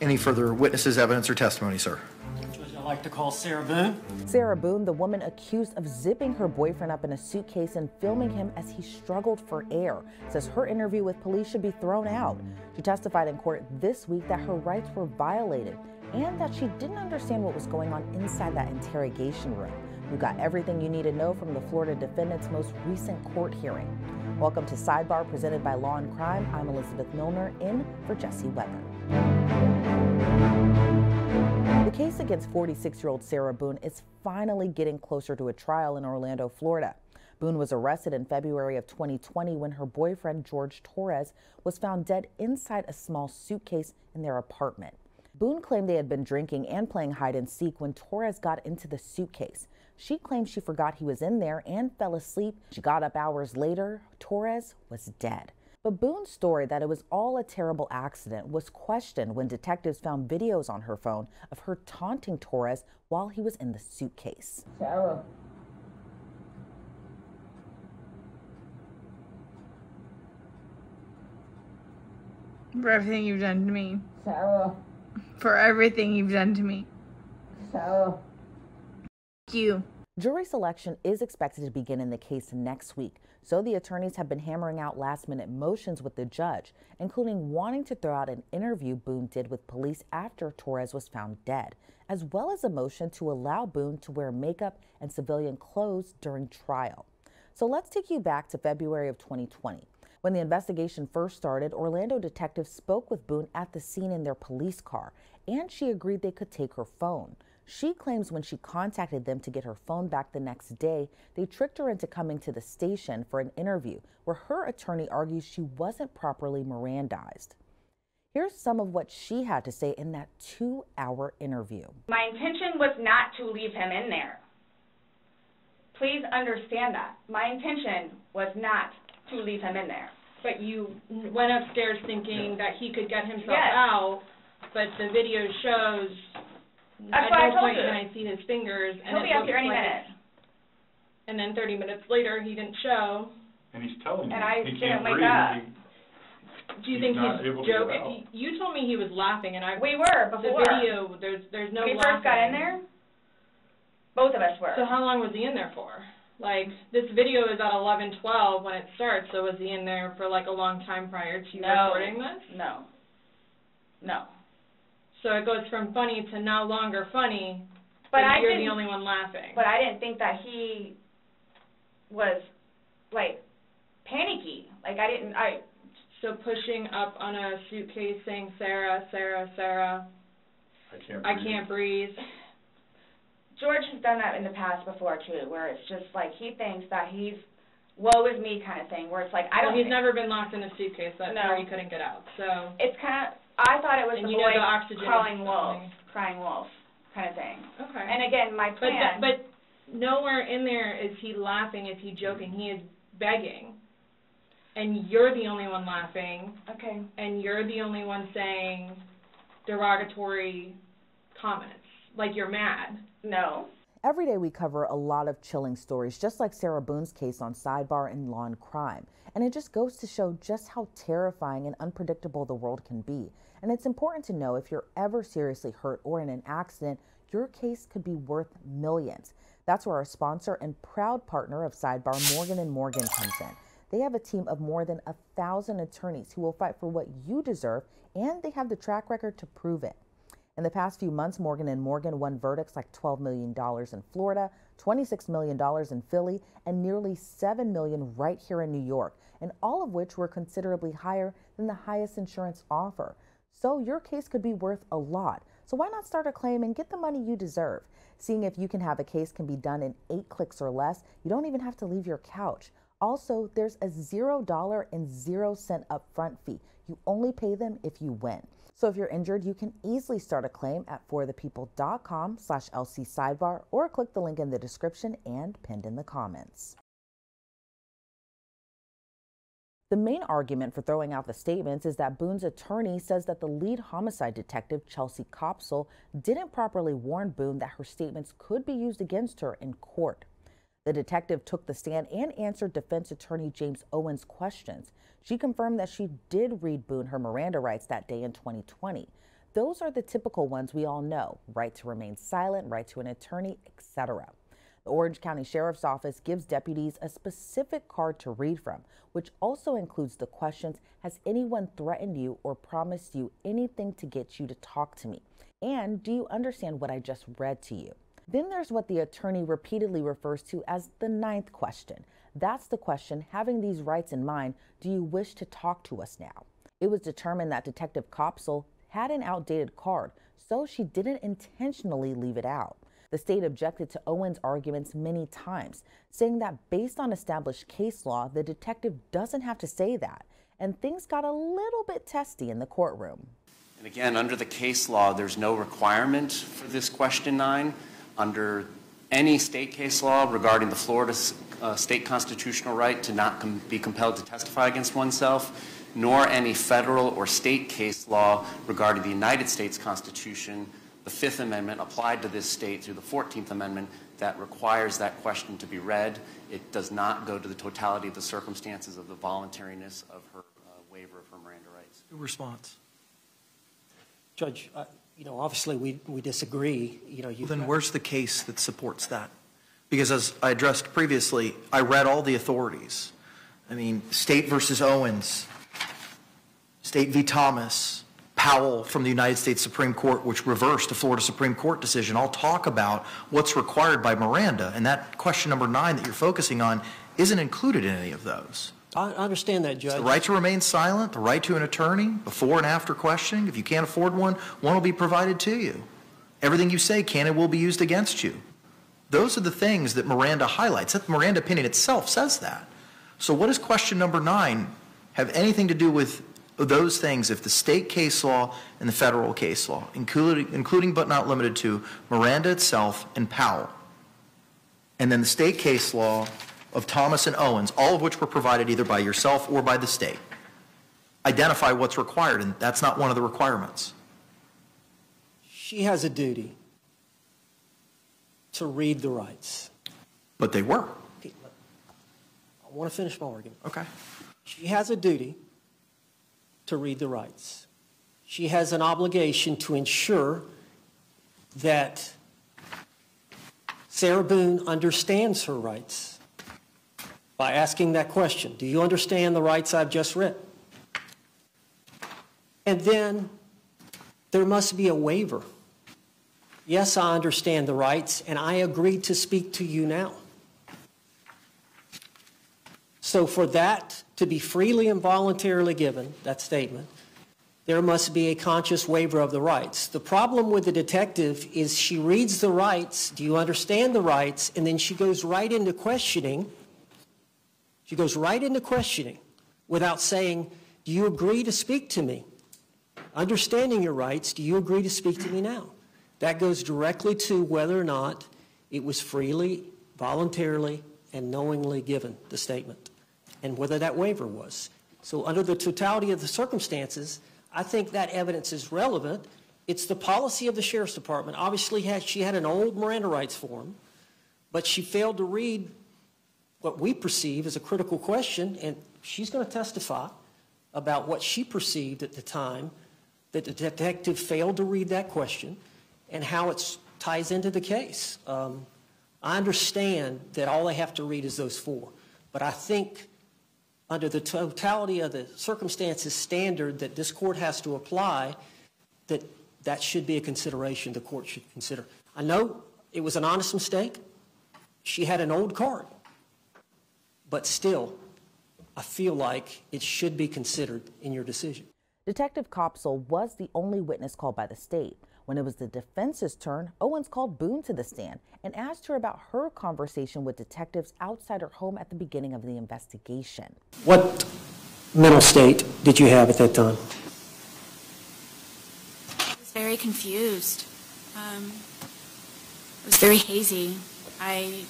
Any further witnesses, evidence, or testimony, sir? Judge, I'd like to call Sarah Boone. Sarah Boone, the woman accused of zipping her boyfriend up in a suitcase and filming him as he struggled for air, says her interview with police should be thrown out. She testified in court this week that her rights were violated and that she didn't understand what was going on inside that interrogation room. You got everything you need to know from the Florida defendant's most recent court hearing. Welcome to Sidebar, presented by Law&Crime. I'm Elizabeth Millner, in for Jesse Weber. The case against 46-year-old Sarah Boone is finally getting closer to a trial in Orlando, Florida. Boone was arrested in February of 2020 when her boyfriend, George Torres, was found dead inside a small suitcase in their apartment. Boone claimed they had been drinking and playing hide and seek when Torres got into the suitcase. She claimed she forgot he was in there and fell asleep. She got up hours later. Torres was dead. But Boone's story that it was all a terrible accident was questioned when detectives found videos on her phone of her taunting Torres while he was in the suitcase. Sarah. For everything you've done to me. Sarah. For everything you've done to me. Sarah. Thank you. Jury selection is expected to begin in the case next week, so the attorneys have been hammering out last-minute motions with the judge, including wanting to throw out an interview Boone did with police after Torres was found dead, as well as a motion to allow Boone to wear makeup and civilian clothes during trial. So let's take you back to February of 2020. When the investigation first started, Orlando detectives spoke with Boone at the scene in their police car, and she agreed they could take her phone. She claims when she contacted them to get her phone back the next day, they tricked her into coming to the station for an interview where her attorney argues she wasn't properly Mirandized. Here's some of what she had to say in that 2-hour interview. My intention was not to leave him in there. Please understand that. My intention was not to leave him in there. But you went upstairs thinking that he could get himself Yes. out, but the video shows That's at what I no told point you. can I see his fingers. He'll be up here any minute. And then 30 minutes later, he didn't show. And he's telling you And I he didn't can't wake breathe. up. Do you think not he's able to get out. joking? You told me he was laughing, and We were the before. video, there's no When we laughing. first got in there, both of us were. So how long was he in there for? Like, this video is at 11:12 when it starts, so was he in there for like a long time prior to recording this? No. No. So it goes from funny to no longer funny, But and I you're didn't, the only one laughing. But I didn't think that he was, like, panicky. Like, So pushing up on a suitcase saying, Sarah, Sarah, Sarah, I can't breathe. George has done that in the past before, too, where it's just like he thinks that he's woe is me kind of thing, where it's like, I don't Well, he's think, never been locked in a suitcase. That's No. where he couldn't get out. So it's kind of, I thought it was And the you know boy the oxygen crying is wolf, something. crying wolf kind of thing. Okay. And again, my plan. But nowhere in there is he laughing, is he joking. He is begging. And you're the only one laughing. Okay. And you're the only one saying derogatory comments. Like you're mad. No. Every day we cover a lot of chilling stories, just like Sarah Boone's case on Sidebar and Law&Crime. And it just goes to show just how terrifying and unpredictable the world can be. And it's important to know if you're ever seriously hurt or in an accident, your case could be worth millions. That's where our sponsor and proud partner of Sidebar, Morgan & Morgan, comes in. They have a team of more than 1,000 attorneys who will fight for what you deserve, and they have the track record to prove it. In the past few months, Morgan & Morgan won verdicts like $12 million in Florida, $26 million in Philly, and nearly $7 million right here in New York, and all of which were considerably higher than the highest insurance offer. So your case could be worth a lot. So why not start a claim and get the money you deserve? Seeing if you can have a case can be done in 8 clicks or less. You don't even have to leave your couch. Also, there's a $0 and 0 cent upfront fee. You only pay them if you win. So if you're injured, you can easily start a claim at forthepeople.com/LC Sidebar or click the link in the description and pinned in the comments. The main argument for throwing out the statements is that Boone's attorney says that the lead homicide detective, Chelsea Copsell, didn't properly warn Boone that her statements could be used against her in court. The detective took the stand and answered defense attorney James Owen's questions. She confirmed that she did read Boone her Miranda rights that day in 2020. those are the typical ones we all know: right to remain silent, right to an attorney, etc. The Orange County Sheriff's Office gives deputies a specific card to read from, which also includes the questions: has anyone threatened you or promised you anything to get you to talk to me? And do you understand what I just read to you? Then there's what the attorney repeatedly refers to as the 9th question. That's the question: having these rights in mind, do you wish to talk to us now? It was determined that Detective Kopsel had an outdated card, so she didn't intentionally leave it out. The state objected to Owen's arguments many times, saying that based on established case law, the detective doesn't have to say that, and things got a little bit testy in the courtroom. And again, under the case law, there's no requirement for this question 9. Under any state case law regarding the Florida state constitutional right to not be compelled to testify against oneself, nor any federal or state case law regarding the United States Constitution, the 5th Amendment applied to this state through the 14th Amendment that requires that question to be read. It does not go to the totality of the circumstances of the voluntariness of her waiver of her Miranda rights. Your response. Judge, obviously we disagree. Then where's the case that supports that? Because as I addressed previously, I read all the authorities. I mean, State versus Owens, State v. Thomas, Powell from the United States Supreme Court, which reversed a Florida Supreme Court decision, all talk about what's required by Miranda. And that question number 9 that you're focusing on isn't included in any of those. I understand that, Judge. It's the right to remain silent, the right to an attorney, before and after questioning. If you can't afford one will be provided to you. Everything you say can and will be used against you. Those are the things that Miranda highlights. That Miranda opinion itself says that. So what does question number 9 have anything to do with those things if the state case law and the federal case law, including but not limited to Miranda itself and Powell, and then the state case law of Thomas and Owens, all of which were provided either by yourself or by the state, identify what's required, and that's not one of the requirements. She has a duty to read the rights. But they were. Okay, I want to finish my argument. Okay. She has a duty to read the rights. She has an obligation to ensure that Sarah Boone understands her rights by asking that question. Do you understand the rights I've just read? And then there must be a waiver. Yes, I understand the rights, and I agree to speak to you now. So for that to be freely and voluntarily given, that statement, there must be a conscious waiver of the rights. The problem with the detective is she reads the rights, do you understand the rights, and then she goes right into questioning. She goes right into questioning without saying, do you agree to speak to me? Understanding your rights, do you agree to speak to me now? That goes directly to whether or not it was freely, voluntarily, and knowingly given, the statement, and whether that waiver was. So under the totality of the circumstances, I think that evidence is relevant. It's the policy of the Sheriff's Department. Obviously, she had an old Miranda rights form, but she failed to read what we perceive as a critical question, and she's going to testify about what she perceived at the time that the detective failed to read that question and how it ties into the case. I understand that all they have to read is those 4, but I think under the totality of the circumstances standard that this court has to apply, that should be a consideration the court should consider. I know it was an honest mistake. She had an old card, but still, I feel like it should be considered in your decision. Detective Kopsel was the only witness called by the state. When it was the defense's turn, Owens called Boone to the stand and asked her about her conversation with detectives outside her home at the beginning of the investigation. What mental state did you have at that time? I was very confused. It was very hazy. I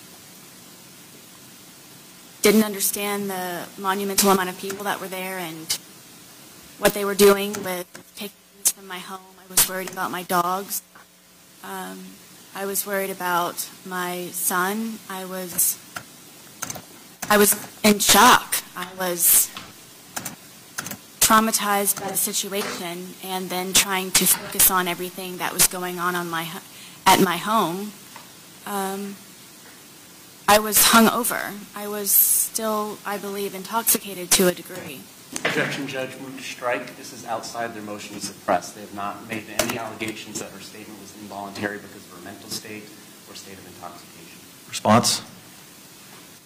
didn't understand the monumental amount of people that were there and what they were doing with taking things from my home. I was worried about my dogs. I was worried about my son. I was in shock. I was traumatized by the situation and then trying to focus on everything that was going on at my home, I was hungover. I was still, I believe, intoxicated to a degree. Objection, Judge. Move to strike. This is outside their motion to suppress. They have not made any allegations that her statement was involuntary because of her mental state or state of intoxication. Response?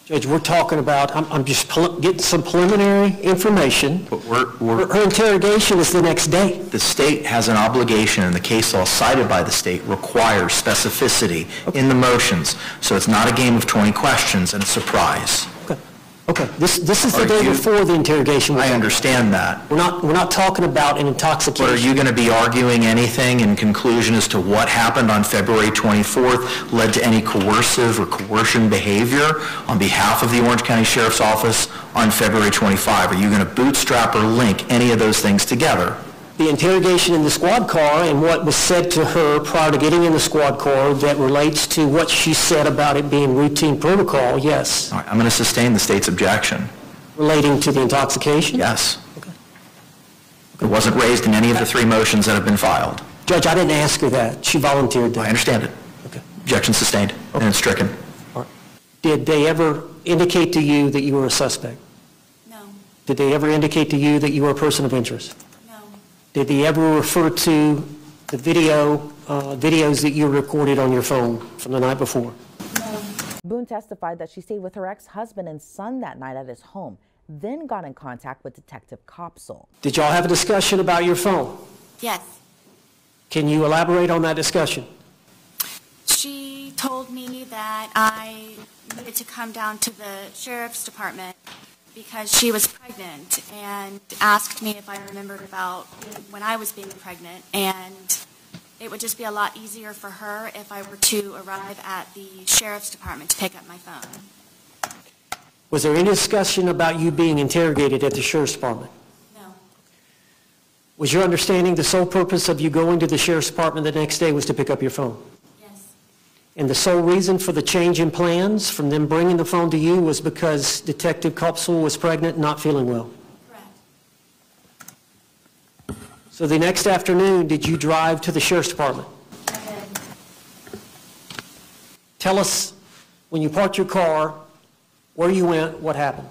Judge, we're talking about, I'm just getting some preliminary information. But her interrogation is the next day. The state has an obligation, and the case law cited by the state requires specificity in the motions. So it's not a game of 20 questions and a surprise. Okay, this is the day before the interrogation. I understand that. We're not talking about an intoxication. But are you going to be arguing anything in conclusion as to what happened on February 24th led to any coercive or coercion behavior on behalf of the Orange County Sheriff's Office on February 25? Are you going to bootstrap or link any of those things together? The interrogation in the squad car and what was said to her prior to getting in the squad car that relates to what she said about it being routine protocol, yes. All right, I'm going to sustain the state's objection. Relating to the intoxication? Yes. Okay. It wasn't raised in any of the three motions that have been filed. Judge, I didn't ask her that. She volunteered that. I understand it. Okay. Objection sustained and it's stricken. All right. Did they ever indicate to you that you were a suspect? No. Did they ever indicate to you that you were a person of interest? Did they ever refer to the videos that you recorded on your phone from the night before? No. Boone testified that she stayed with her ex-husband and son that night at his home, then got in contact with Detective Copsell. Did y'all have a discussion about your phone? Yes. Can you elaborate on that discussion? She told me that I needed to come down to the sheriff's department because she was pregnant and asked me if I remembered about when I was being pregnant, and it would just be a lot easier for her if I were to arrive at the sheriff's department to pick up my phone. Was there any discussion about you being interrogated at the sheriff's department? No. Was your understanding the sole purpose of you going to the sheriff's department the next day was to pick up your phone? And the sole reason for the change in plans from them bringing the phone to you was because Detective Copsell was pregnant and not feeling well? Correct. So the next afternoon, did you drive to the sheriff's department? I did. Tell us, when you parked your car, where you went, what happened?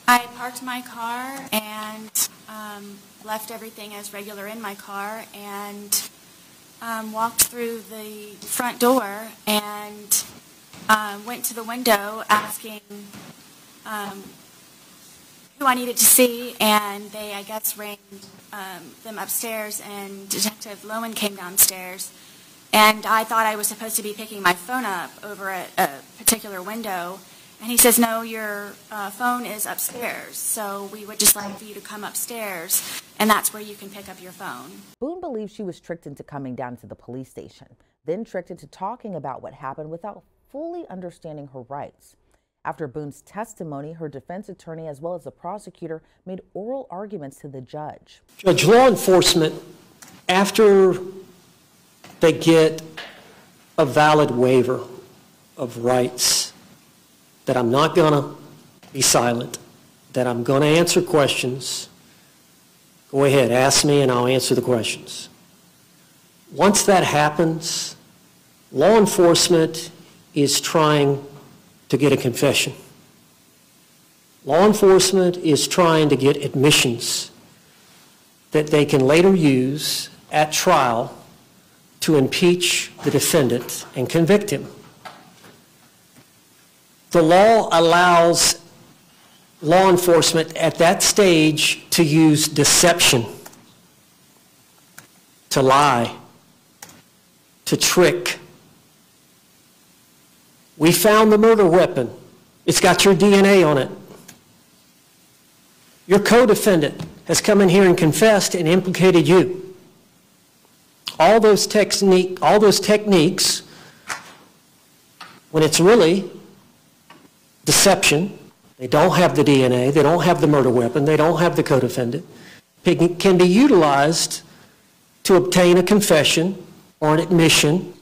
I parked my car and left everything as regular in my car and walked through the front door and went to the window asking who I needed to see, and they, I guess, rang them upstairs, and Detective Lowen came downstairs, and I thought I was supposed to be picking my phone up over at a particular window, and he says, no, your phone is upstairs, so we would just like for you to come upstairs, and that's where you can pick up your phone. Boone believes she was tricked into coming down to the police station, then tricked into talking about what happened without fully understanding her rights. After Boone's testimony, her defense attorney as well as the prosecutor made oral arguments to the judge. Judge, law enforcement, after they get a valid waiver of rights, that I'm not going to be silent, that I'm going to answer questions, go ahead, ask me and I'll answer the questions. Once that happens, law enforcement is trying to get a confession. Law enforcement is trying to get admissions that they can later use at trial to impeach the defendant and convict him. The law allows law enforcement at that stage to use deception, to lie, to trick. We found the murder weapon. It's got your DNA on it. Your co-defendant has come in here and confessed and implicated you. All those techniques, when it's really deception, they don't have the DNA, they don't have the murder weapon, they don't have the co-defendant, can be utilized to obtain a confession or an admission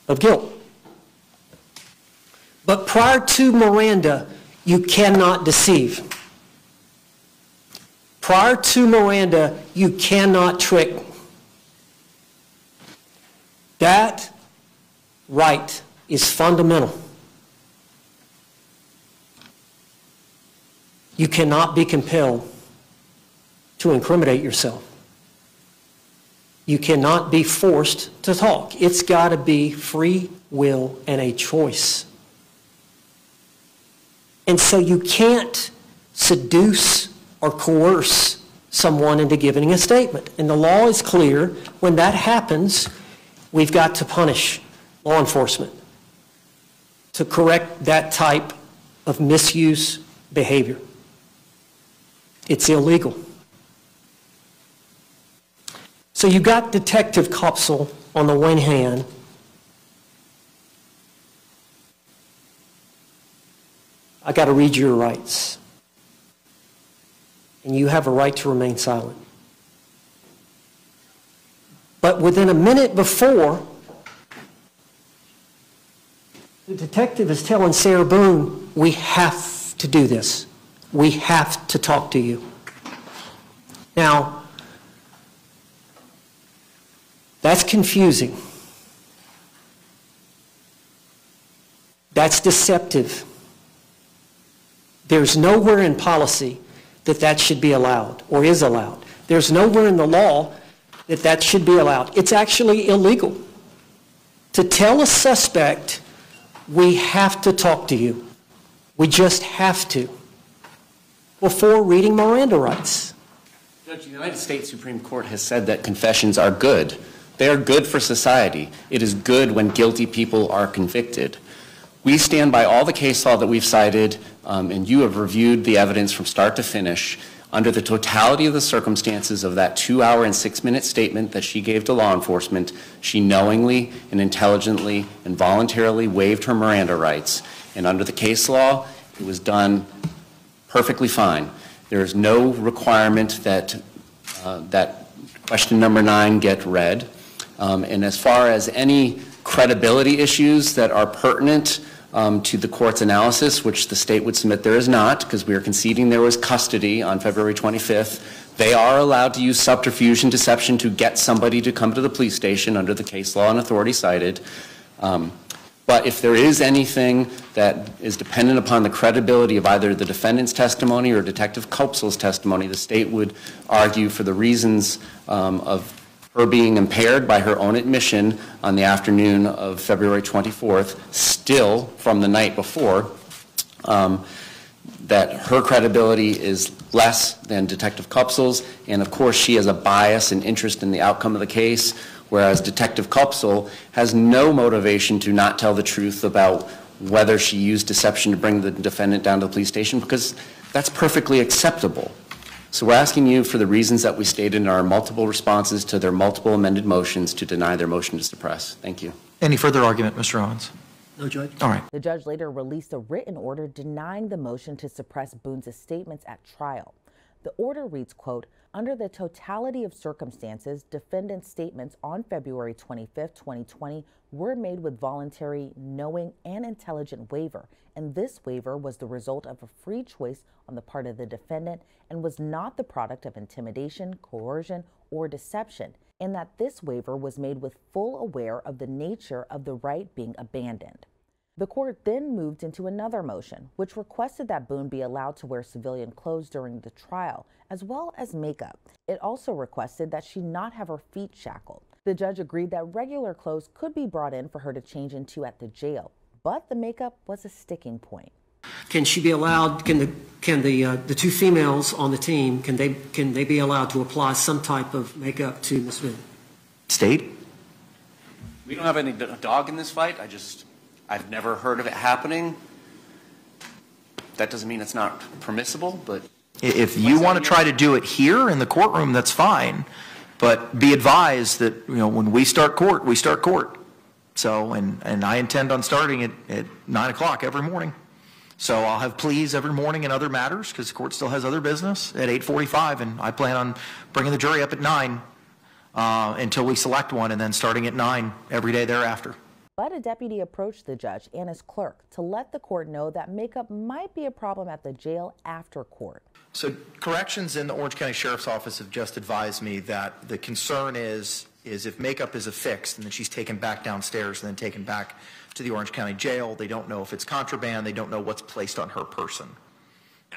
of guilt. But prior to Miranda, you cannot deceive. prior to Miranda, you cannot trick. That right is fundamental. You cannot be compelled to incriminate yourself. You cannot be forced to talk. It's got to be free will and a choice. And so you can't seduce or coerce someone into giving a statement. And the law is clear. When that happens, we've got to punish law enforcement to correct that type of misuse behavior. It's illegal. So you got Detective Kopsel on the one hand. I got to read your rights. And you have a right to remain silent. But within a minute before, the detective is telling Sarah Boone, we have to do this. We have to talk to you. Now, that's confusing. That's deceptive. There's nowhere in policy that that should be allowed or is allowed. There's nowhere in the law that that should be allowed. It's actually illegal to tell a suspect, we have to talk to you. We just have to, before reading Miranda rights. Judge, the United States Supreme Court has said that confessions are good. They are good for society. It is good when guilty people are convicted. We stand by all the case law that we've cited, and you have reviewed the evidence from start to finish. Under the totality of the circumstances of that 2-hour and 6-minute statement that she gave to law enforcement, she knowingly and intelligently and voluntarily waived her Miranda rights. And under the case law, it was done perfectly fine. There is no requirement that that question number 9 get read. And as far as any credibility issues that are pertinent to the court's analysis, which the state would submit there is not, because we are conceding there was custody on February 25th, they are allowed to use subterfuge and deception to get somebody to come to the police station under the case law and authority cited. But if there is anything that is dependent upon the credibility of either the defendant's testimony or Detective Kopsel's testimony, the state would argue for the reasons of her being impaired by her own admission on the afternoon of February 24th, still from the night before, that her credibility is less than Detective Kopsel's, and of course she has a bias and interest in the outcome of the case, whereas Detective Kopsel has no motivation to not tell the truth about whether she used deception to bring the defendant down to the police station, because that's perfectly acceptable. So we're asking you, for the reasons that we stated in our multiple responses to their multiple amended motions, to deny their motion to suppress. Thank you. Any further argument, Mr. Owens? No, Judge. All right. The judge later released a written order denying the motion to suppress Boone's statements at trial. The order reads, quote, under the totality of circumstances, defendant's statements on February 25, 2020 were made with voluntary, knowing, and intelligent waiver, and this waiver was the result of a free choice on the part of the defendant and was not the product of intimidation, coercion, or deception, and that this waiver was made with full aware of the nature of the right being abandoned. The court then moved into another motion, which requested that Boone be allowed to wear civilian clothes during the trial, as well as makeup. It also requested that she not have her feet shackled. The judge agreed that regular clothes could be brought in for her to change into at the jail, but the makeup was a sticking point. Can she be allowed, can the two females on the team, can they be allowed to apply some type of makeup to Ms. Boone? State? We don't have any dog in this fight. I've never heard of it happening. That doesn't mean it's not permissible, but... If you want to try to do it here in the courtroom, that's fine. But be advised that, when we start court, we start court. So, and I intend on starting at 9 o'clock every morning. So I'll have pleas every morning in other matters, because the court still has other business, at 8:45, and I plan on bringing the jury up at 9 until we select one, and then starting at 9 every day thereafter. But a deputy approached the judge and his clerk to let the court know that makeup might be a problem at the jail after court. So corrections in the Orange County Sheriff's Office have just advised me that the concern is if makeup is affixed and then she's taken back downstairs and then taken back to the Orange County Jail, they don't know if it's contraband, they don't know what's placed on her person.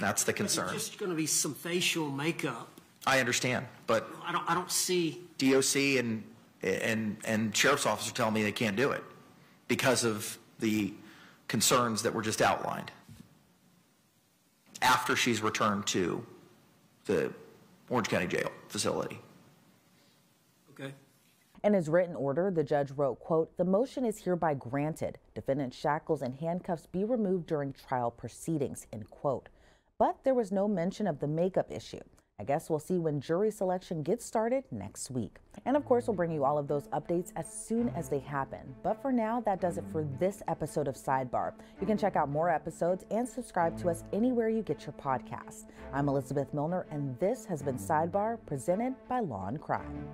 That's the concern. There's just going to be some facial makeup. I understand, but I don't see. DOC and Sheriff's Office are telling me they can't do it because of the concerns that were just outlined after she's returned to the Orange County Jail facility. Okay. In his written order, the judge wrote, quote, "The motion is hereby granted. Defendant's shackles and handcuffs be removed during trial proceedings," end quote. But there was no mention of the makeup issue. I guess we'll see when jury selection gets started next week. And of course, we'll bring you all of those updates as soon as they happen. But for now, that does it for this episode of Sidebar. You can check out more episodes and subscribe to us anywhere you get your podcasts. I'm Elizabeth Millner, and this has been Sidebar, presented by Law&Crime.